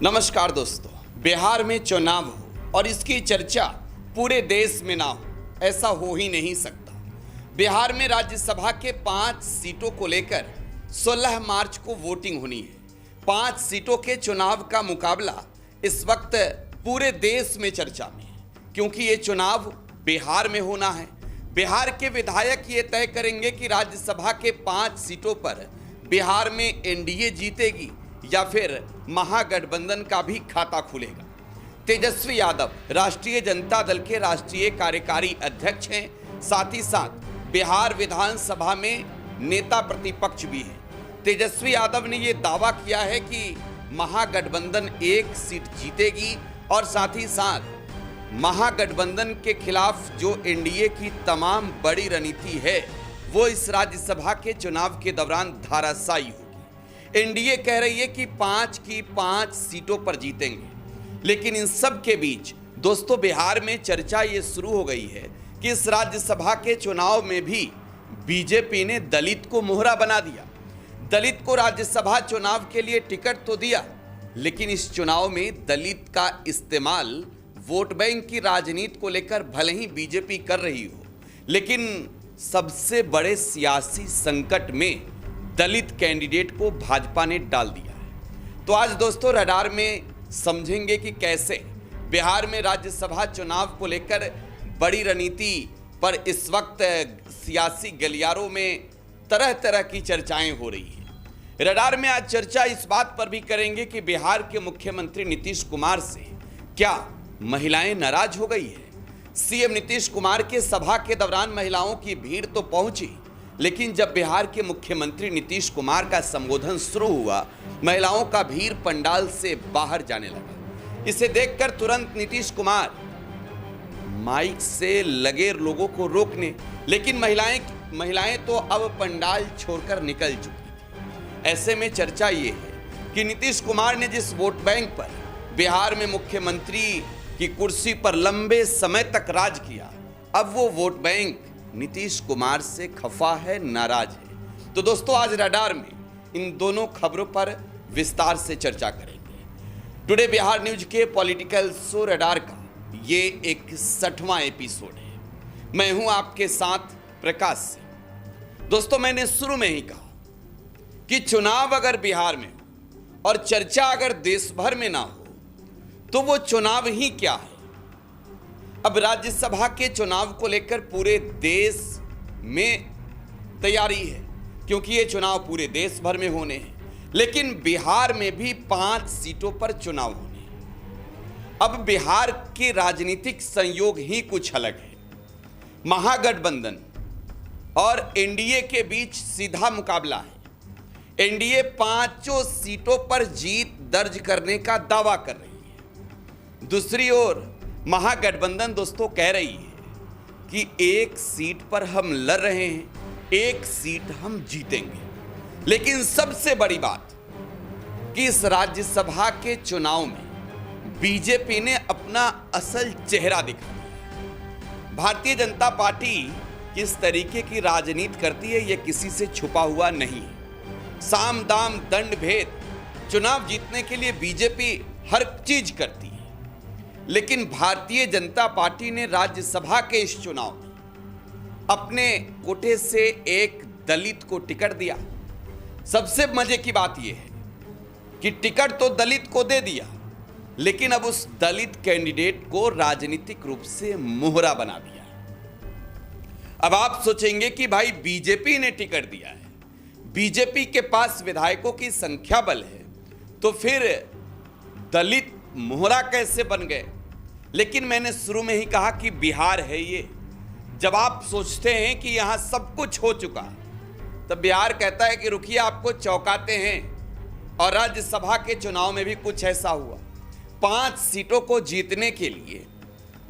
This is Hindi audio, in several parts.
नमस्कार दोस्तों। बिहार में चुनाव हो और इसकी चर्चा पूरे देश में ना हो, ऐसा हो ही नहीं सकता। बिहार में राज्यसभा के 5 सीटों को लेकर 16 मार्च को वोटिंग होनी है। 5 सीटों के चुनाव का मुकाबला इस वक्त पूरे देश में चर्चा में है, क्योंकि ये चुनाव बिहार में होना है। बिहार के विधायक ये तय करेंगे कि राज्यसभा के 5 सीटों पर बिहार में एनडीए जीतेगी या फिर महागठबंधन का भी खाता खुलेगा। तेजस्वी यादव राष्ट्रीय जनता दल के राष्ट्रीय कार्यकारी अध्यक्ष हैं, साथ ही साथ बिहार विधानसभा में नेता प्रतिपक्ष भी हैं। तेजस्वी यादव ने यह दावा किया है कि महागठबंधन 1 सीट जीतेगी और साथ ही साथ महागठबंधन के खिलाफ जो एनडीए की तमाम बड़ी रणनीति है वो इस राज्यसभा के चुनाव के दौरान धराशायी होगी। एनडीए कह रही है कि 5 की 5 सीटों पर जीतेंगे, लेकिन इन सब के बीच दोस्तों बिहार में चर्चा ये शुरू हो गई है कि इस राज्यसभा के चुनाव में भी बीजेपी ने दलित को मोहरा बना दिया। दलित को राज्यसभा चुनाव के लिए टिकट तो दिया, लेकिन इस चुनाव में दलित का इस्तेमाल वोट बैंक की राजनीति को लेकर भले ही बीजेपी कर रही हो, लेकिन सबसे बड़े सियासी संकट में दलित कैंडिडेट को भाजपा ने डाल दिया है। तो आज दोस्तों रडार में समझेंगे कि कैसे बिहार में राज्यसभा चुनाव को लेकर बड़ी रणनीति पर इस वक्त सियासी गलियारों में तरह तरह की चर्चाएं हो रही हैं। रडार में आज चर्चा इस बात पर भी करेंगे कि बिहार के मुख्यमंत्री नीतीश कुमार से क्या महिलाएं नाराज हो गई है। सीएम नीतीश कुमार के सभा के दौरान महिलाओं की भीड़ तो पहुंची, लेकिन जब बिहार के मुख्यमंत्री नीतीश कुमार का संबोधन शुरू हुआ, महिलाओं का भीड़ पंडाल से बाहर जाने लगा। इसे देखकर तुरंत नीतीश कुमार माइक से लगे लोगों को रोकने, लेकिन महिलाएं तो अब पंडाल छोड़कर निकल चुकी थी। ऐसे में चर्चा ये है कि नीतीश कुमार ने जिस वोट बैंक पर बिहार में मुख्यमंत्री की कुर्सी पर लंबे समय तक राज किया, अब वो वोट बैंक नीतीश कुमार से खफा है, नाराज है। तो दोस्तों आज रडार में इन दोनों खबरों पर विस्तार से चर्चा करेंगे। टुडे बिहार न्यूज के पॉलिटिकल शो रडार का ये 61वां एपिसोड है। मैं हूं आपके साथ प्रकाश सिंह। दोस्तों मैंने शुरू में ही कहा कि चुनाव अगर बिहार में हो और चर्चा अगर देश भर में ना हो तो वो चुनाव ही क्या है। अब राज्यसभा के चुनाव को लेकर पूरे देश में तैयारी है, क्योंकि ये चुनाव पूरे देश भर में होने हैं, लेकिन बिहार में भी 5 सीटों पर चुनाव होने हैं। अब बिहार के राजनीतिक संयोग ही कुछ अलग है। महागठबंधन और एनडीए के बीच सीधा मुकाबला है। एनडीए 5 सीटों पर जीत दर्ज करने का दावा कर रही है। दूसरी ओर महागठबंधन दोस्तों कह रही है कि 1 सीट पर हम लड़ रहे हैं, 1 सीट हम जीतेंगे। लेकिन सबसे बड़ी बात कि इस राज्यसभा के चुनाव में बीजेपी ने अपना असल चेहरा दिखा दिया। भारतीय जनता पार्टी किस तरीके की राजनीति करती है, यह किसी से छुपा हुआ नहीं है। साम दाम दंड भेद चुनाव जीतने के लिए बीजेपी हर चीज करती है, लेकिन भारतीय जनता पार्टी ने राज्यसभा के इस चुनाव में अपने कोटे से एक दलित को टिकट दिया। सबसे मजे की बात यह है कि टिकट तो दलित को दे दिया, लेकिन अब उस दलित कैंडिडेट को राजनीतिक रूप से मोहरा बना दिया। अब आप सोचेंगे कि भाई बीजेपी ने टिकट दिया है, बीजेपी के पास विधायकों की संख्या बल है, तो फिर दलित मोहरा कैसे बन गए। लेकिन मैंने शुरू में ही कहा कि बिहार है ये। जब आप सोचते हैं कि यहां सब कुछ हो चुका तब बिहार कहता है कि रुकिए आपको चौंकाते हैं। और राज्यसभा के चुनाव में भी कुछ ऐसा हुआ। 5 सीटों को जीतने के लिए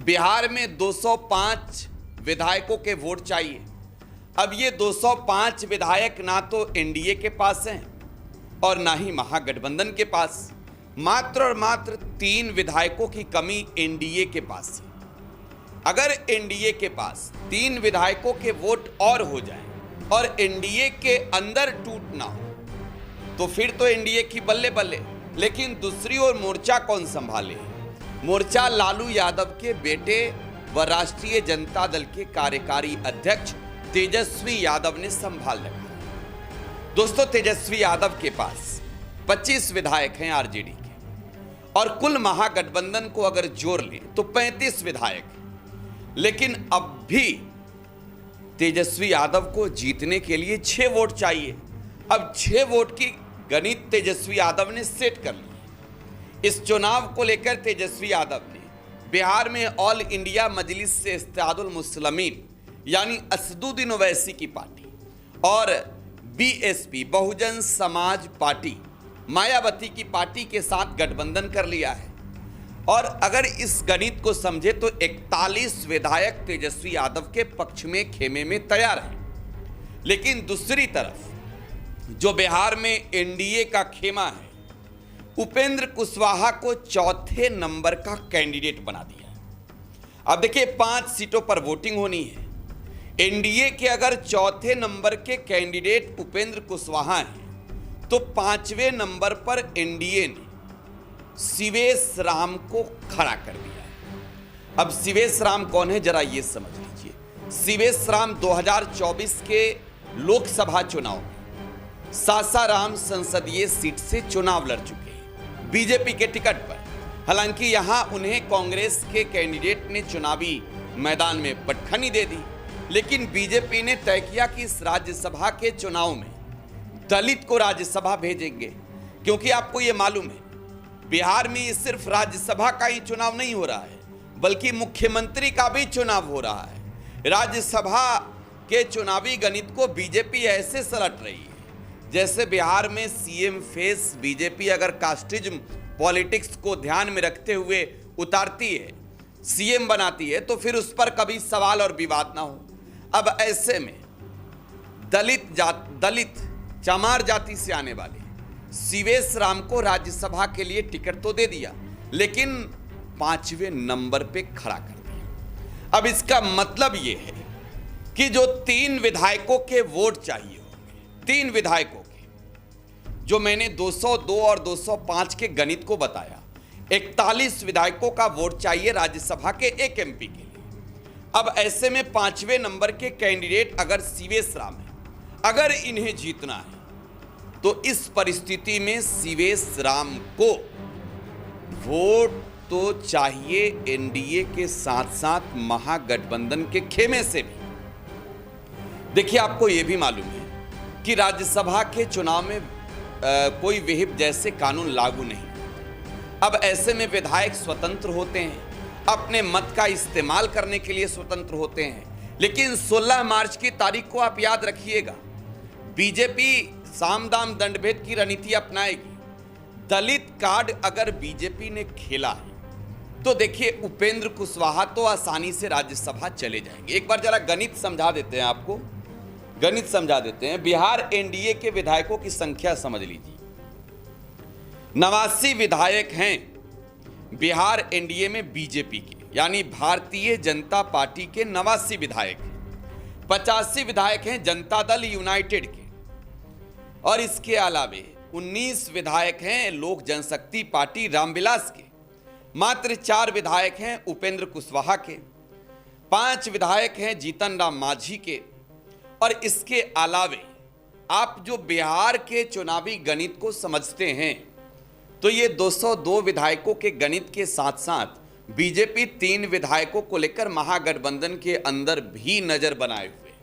बिहार में 205 विधायकों के वोट चाहिए। अब ये 205 विधायक ना तो एनडीए के पास हैं और ना ही महागठबंधन के पास। मात्र और मात्र 3 विधायकों की कमी एनडीए के पास है। अगर एनडीए के पास 3 विधायकों के वोट और हो जाए और एनडीए के अंदर टूट ना हो, तो फिर तो एनडीए की बल्ले बल्ले। लेकिन दूसरी ओर मोर्चा कौन संभाले? मोर्चा लालू यादव के बेटे व राष्ट्रीय जनता दल के कार्यकारी अध्यक्ष तेजस्वी यादव ने संभाल रखा। दोस्तों, तेजस्वी यादव के पास 25 विधायक हैं आरजेडी के, और कुल महागठबंधन को अगर जोड़ लें तो 35 विधायक हैं। लेकिन अब भी तेजस्वी यादव को जीतने के लिए 6 वोट चाहिए। अब 6 वोट की गणित तेजस्वी यादव ने सेट कर ली। इस चुनाव को लेकर तेजस्वी यादव ने बिहार में ऑल इंडिया मजलिस से इत्तेहादुल मुस्लिमीन यानी असदुद्दीन ओवैसी की पार्टी और बीएसपी बहुजन समाज पार्टी मायावती की पार्टी के साथ गठबंधन कर लिया है। और अगर इस गणित को समझे तो 41 विधायक तेजस्वी यादव के पक्ष में खेमे में तैयार हैं। लेकिन दूसरी तरफ जो बिहार में एनडीए का खेमा है, उपेंद्र कुशवाहा को चौथे नंबर का कैंडिडेट बना दिया है। अब देखिए, 5 सीटों पर वोटिंग होनी है। एनडीए के अगर चौथे नंबर के कैंडिडेट उपेंद्र कुशवाहा हैं तो 5वें नंबर पर एनडीए ने शिवेश राम को खड़ा कर दिया है। अब शिवेश राम कौन है, जरा ये समझ लीजिए। शिवेश राम 2024 के लोकसभा चुनाव में सासाराम संसदीय सीट से चुनाव लड़ चुके हैं बीजेपी के टिकट पर। हालांकि यहां उन्हें कांग्रेस के कैंडिडेट ने चुनावी मैदान में पटखनी दे दी, लेकिन बीजेपी ने तय किया कि इस राज्यसभा के चुनाव में दलित को राज्यसभा भेजेंगे, क्योंकि आपको ये मालूम है बिहार में ये सिर्फ राज्यसभा का ही चुनाव नहीं हो रहा है, बल्कि मुख्यमंत्री का भी चुनाव हो रहा है। राज्यसभा के चुनावी गणित को बीजेपी ऐसे सलट रही है जैसे बिहार में सीएम फेस बीजेपी अगर कास्टिज्म पॉलिटिक्स को ध्यान में रखते हुए उतारती है, सीएम बनाती है, तो फिर उस पर कभी सवाल और विवाद ना हो। अब ऐसे में दलित चमार जाति से आने वाले शिवेश राम को राज्यसभा के लिए टिकट तो दे दिया, लेकिन 5वें नंबर पे खड़ा कर दिया। अब इसका मतलब यह है कि जो 3 विधायकों के वोट चाहिए होंगे, 3 विधायकों के, जो मैंने 202 और 205 के गणित को बताया, 41 विधायकों का वोट चाहिए राज्यसभा के एक एमपी के लिए। अब ऐसे में 5वें नंबर के कैंडिडेट अगर शिवेश राम है, अगर इन्हें जीतना है तो इस परिस्थिति में शिवेश राम को वोट तो चाहिए एनडीए के साथ साथ महागठबंधन के खेमे से भी। देखिए, आपको यह भी मालूम है कि राज्यसभा के चुनाव में कोई विहिप जैसे कानून लागू नहीं। अब ऐसे में विधायक स्वतंत्र होते हैं, अपने मत का इस्तेमाल करने के लिए स्वतंत्र होते हैं। लेकिन 16 मार्च की तारीख को आप याद रखिएगा, बीजेपी साम दाम दंडभेद की रणनीति अपनाएगी। दलित कार्ड अगर बीजेपी ने खेला है तो देखिए उपेंद्र कुशवाहा तो आसानी से राज्यसभा चले जाएंगे। एक बार जरा गणित समझा देते हैं, आपको गणित समझा देते हैं। बिहार एनडीए के विधायकों की संख्या समझ लीजिए, 89 विधायक हैं बिहार एनडीए में बीजेपी के, यानी भारतीय जनता पार्टी के 89 विधायक हैं। 85 विधायक हैं जनता दल यूनाइटेड के, और इसके अलावे 19 विधायक हैं लोक जनशक्ति पार्टी रामविलास के। मात्र 4 विधायक हैं उपेंद्र कुशवाहा के, 5 विधायक हैं जीतन राम मांझी के। और इसके अलावे आप जो बिहार के चुनावी गणित को समझते हैं तो ये 202 विधायकों के गणित के साथ साथ बीजेपी 3 विधायकों को लेकर महागठबंधन के अंदर भी नजर बनाए हुए।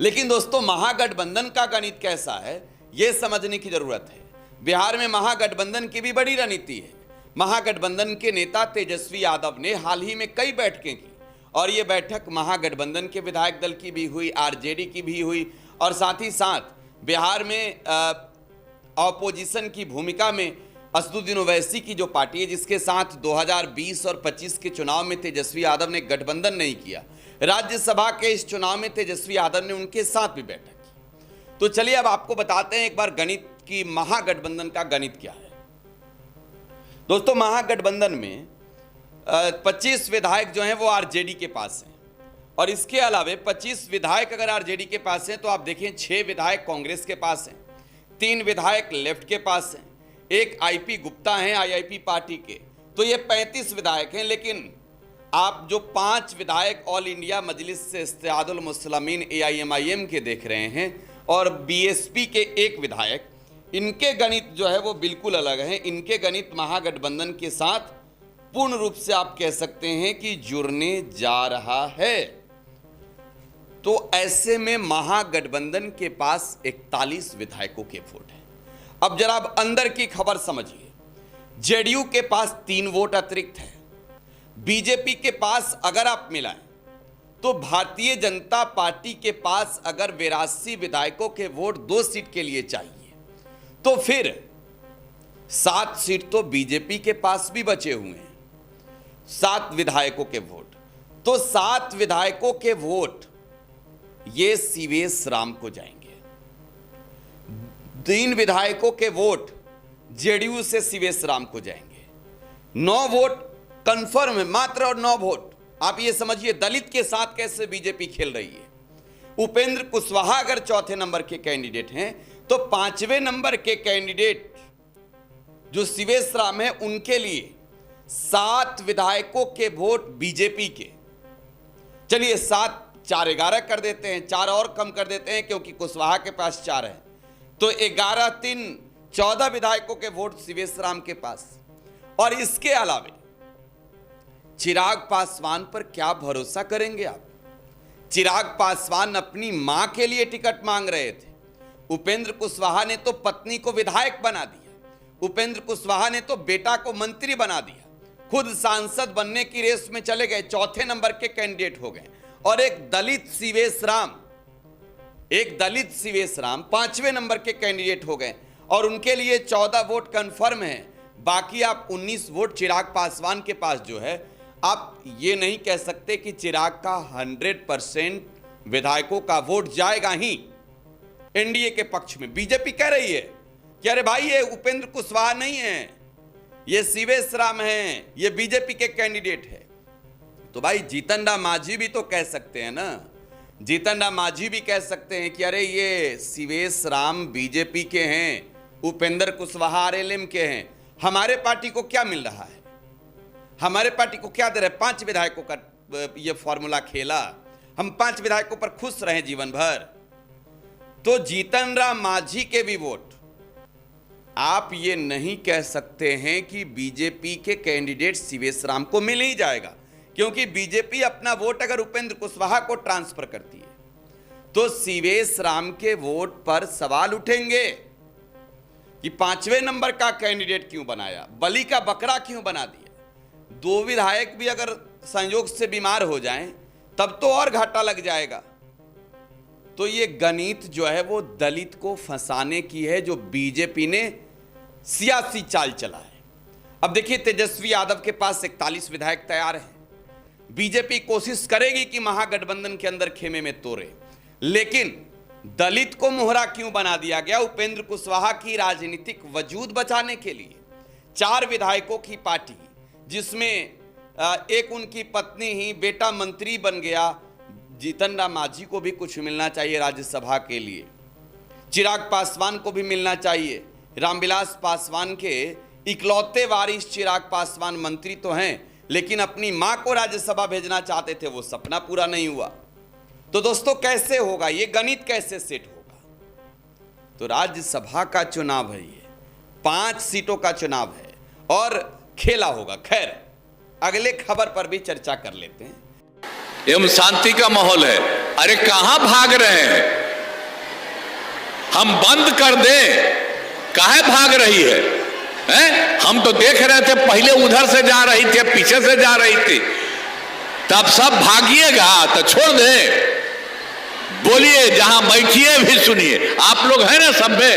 लेकिन दोस्तों, महागठबंधन का गणित कैसा है यह समझने की जरूरत है। बिहार में महागठबंधन की भी बड़ी रणनीति है। महागठबंधन के नेता तेजस्वी यादव ने हाल ही में कई बैठकें की, और ये बैठक महागठबंधन के विधायक दल की भी हुई, आरजेडी की भी हुई, और साथ ही साथ बिहार में ऑपोजिशन की भूमिका में असदुद्दीन ओवैसी की जो पार्टी है, जिसके साथ 2020 और 25 के चुनाव में तेजस्वी यादव ने गठबंधन नहीं किया, राज्यसभा के इस चुनाव में तेजस्वी यादव ने उनके साथ भी बैठक की। तो चलिए अब आपको बताते हैं एक बार गणित की, महागठबंधन का गणित क्या है। दोस्तों, महागठबंधन में 25 विधायक जो हैं वो आरजेडी के पास हैं, और इसके अलावे 25 विधायक अगर आरजेडी के पास हैं तो आप देखें 6 विधायक कांग्रेस के पास हैं, 3 विधायक लेफ्ट के पास हैं, एक आईपी गुप्ता हैं आईआईपी पार्टी के, तो ये 35 विधायक हैं। लेकिन आप जो 5 विधायक ऑल इंडिया मजलिस से इत्तेहादुल मुस्लिमीन AIMIM के देख रहे हैं और बीएसपी के एक विधायक, इनके गणित जो है वो बिल्कुल अलग है। इनके गणित महागठबंधन के साथ पूर्ण रूप से आप कह सकते हैं कि जुड़ने जा रहा है। तो ऐसे में महागठबंधन के पास 41 विधायकों के वोट हैं। अब जरा आप अंदर की खबर समझिए। जेडीयू के पास 3 वोट अतिरिक्त है। बीजेपी के पास अगर आप मिलाएं तो भारतीय जनता पार्टी के पास अगर 82 विधायकों के वोट 2 सीट के लिए चाहिए तो फिर 7 सीट तो बीजेपी के पास भी बचे हुए हैं, 7 विधायकों के वोट। तो 7 विधायकों के वोट ये सीवेश राम को जाएंगे। 3 विधायकों के वोट जेडीयू से सीवेश राम को जाएंगे। 9 वोट कंफर्म है मात्र, और 9 वोट आप ये समझिए दलित के साथ कैसे बीजेपी खेल रही है। उपेंद्र कुशवाहा अगर चौथे नंबर के कैंडिडेट हैं तो 5वें नंबर के कैंडिडेट जो सीवेश राम है उनके लिए 7 विधायकों के वोट बीजेपी के। चलिए 7 4 11 कर देते हैं, 4 और कम कर देते हैं क्योंकि कुशवाहा के पास 4 है, तो 11 3 14 विधायकों के वोट सीवेश राम के पास। और इसके अलावा चिराग पासवान पर क्या भरोसा करेंगे आप? चिराग पासवान अपनी मां के लिए टिकट मांग रहे थे। उपेंद्र कुशवाहा ने तो पत्नी को विधायक बना दिया। उपेंद्र कुशवाहा ने तो बेटा को मंत्री बना दिया। खुद सांसद बनने की रेस में चले गए, चौथे नंबर के कैंडिडेट हो गए। और एक दलित सीवेश राम 5वें नंबर के कैंडिडेट हो गए और उनके लिए 14 वोट कंफर्म है। बाकी आप 19 वोट चिराग पासवान के पास जो है, आप ये नहीं कह सकते कि चिराग का 100% विधायकों का वोट जाएगा ही एनडीए के पक्ष में। बीजेपी कह रही है कि अरे भाई ये उपेंद्र कुशवाहा नहीं है, ये सीवेश राम हैं, ये बीजेपी के कैंडिडेट है। तो भाई जीतन राम मांझी भी तो कह सकते हैं ना, जीतन राम मांझी भी कह सकते हैं कि अरे ये सीवेश राम बीजेपी के हैं, उपेंद्र कुशवाहा आरएलएम के हैं, हमारे पार्टी को क्या मिल रहा है, हमारे पार्टी को क्या दे रहे? 5 विधायकों का ये फॉर्मूला खेला, हम 5 विधायकों पर खुश रहे जीवन भर। तो जीतन राम मांझी के भी वोट आप ये नहीं कह सकते हैं कि बीजेपी के कैंडिडेट सीवेश राम को मिल ही जाएगा, क्योंकि बीजेपी अपना वोट अगर उपेंद्र कुशवाहा को ट्रांसफर करती है तो सीवेश राम के वोट पर सवाल उठेंगे कि 5वें नंबर का कैंडिडेट क्यों बनाया, बलि का बकरा क्यों बना दिया। 2 विधायक भी अगर संयोग से बीमार हो जाएं तब तो और घाटा लग जाएगा। तो ये गणित जो है वो दलित को फंसाने की है, जो बीजेपी ने सियासी चाल चला है। अब देखिए तेजस्वी यादव के पास 41 विधायक तैयार हैं। बीजेपी कोशिश करेगी कि महागठबंधन के अंदर खेमे में तोड़े, लेकिन दलित को मोहरा क्यों बना दिया गया? उपेंद्र कुशवाहा की राजनीतिक वजूद बचाने के लिए 4 विधायकों की पार्टी, जिसमें एक उनकी पत्नी ही बेटा मंत्री बन गया। जीतन राम मांझी को भी कुछ मिलना चाहिए राज्यसभा के लिए, चिराग पासवान को भी मिलना चाहिए। रामविलास पासवान के इकलौते वारिस चिराग पासवान मंत्री तो हैं, लेकिन अपनी मां को राज्यसभा भेजना चाहते थे, वो सपना पूरा नहीं हुआ। तो दोस्तों कैसे होगा ये गणित, कैसे सेट होगा? तो राज्यसभा का चुनाव है, ये 5 सीटों का चुनाव है और खेला होगा। खैर अगले खबर पर भी चर्चा कर लेते हैं। एवं शांति का माहौल है। अरे कहां भाग रहे हैं? हम बंद कर दें, काहे भाग रही है? हम तो देख रहे थे पहले उधर से जा रही थी, पीछे से जा रही थी, तब सब भागिएगा तो छोड़ दे। बोलिए, जहां बैठिए भी सुनिए। आप लोग हैं ना सब में,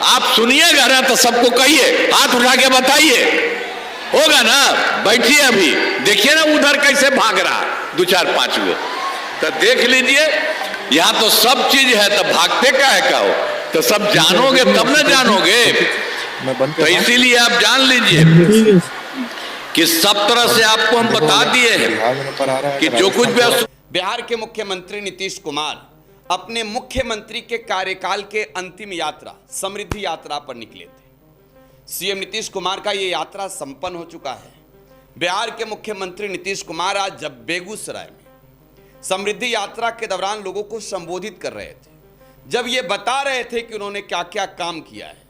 आप सुनिएगा ना तो सबको कहिए, हाथ उठा के बताइए, होगा ना? बैठिए, अभी देखिए ना उधर कैसे भाग रहा 2 4 5 गो, तो देख लीजिए। यहां तो सब चीज है, तो भागते का है का हो? तो सब जानोगे तब ना जानोगे। तो इसीलिए आप जान लीजिए कि सब तरह से आपको हम बता दिए हैं कि जो कुछ भी। बिहार के मुख्यमंत्री नीतीश कुमार अपने मुख्यमंत्री के कार्यकाल के अंतिम यात्रा समृद्धि यात्रा पर निकले थे। सीएम नीतीश कुमार का ये यात्रा संपन्न हो चुका है। बिहार के मुख्यमंत्री नीतीश कुमार आज जब बेगूसराय में समृद्धि यात्रा के दौरान लोगों को संबोधित कर रहे थे, जब ये बता रहे थे कि उन्होंने क्या क्या काम किया है,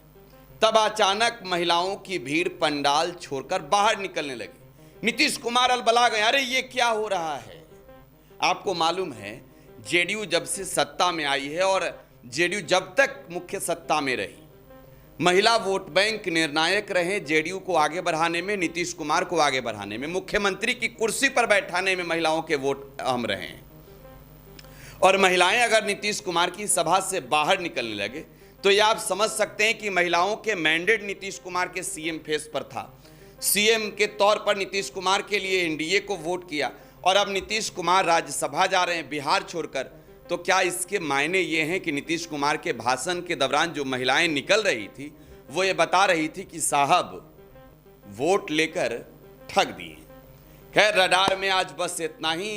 तब अचानक महिलाओं की भीड़ पंडाल छोड़कर बाहर निकलने लगी। नीतीश कुमार अलबला गए, अरे ये क्या हो रहा है। आपको मालूम है जेडीयू जब से सत्ता में आई है और जेडीयू जब तक मुख्य सत्ता में रही, महिला वोट बैंक निर्णायक रहे जेडीयू को आगे बढ़ाने में, नीतीश कुमार को आगे बढ़ाने में, मुख्यमंत्री की कुर्सी पर बैठाने में महिलाओं के वोट अहम रहे हैं। और महिलाएं अगर नीतीश कुमार की सभा से बाहर निकलने लगे तो ये आप समझ सकते हैं कि महिलाओं के मैंडेट नीतीश कुमार के सीएम फेस पर था। सीएम के तौर पर नीतीश कुमार के लिए एनडीए को वोट किया और अब नीतीश कुमार राज्यसभा जा रहे हैं बिहार छोड़कर। तो क्या इसके मायने ये हैं कि नीतीश कुमार के भाषण के दौरान जो महिलाएं निकल रही थी वो ये बता रही थी कि साहब वोट लेकर ठग दिए। खैर, रडार में आज बस इतना ही।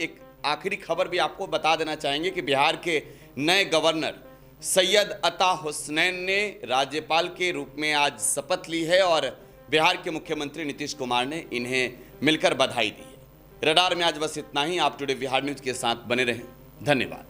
एक आखिरी खबर भी आपको बता देना चाहेंगे कि बिहार के नए गवर्नर सैयद अता हुसनैन ने राज्यपाल के रूप में आज शपथ ली है और बिहार के मुख्यमंत्री नीतीश कुमार ने इन्हें मिलकर बधाई दी है। रडार में आज बस इतना ही। आप टुडे बिहार न्यूज के साथ बने रहें। धन्यवाद।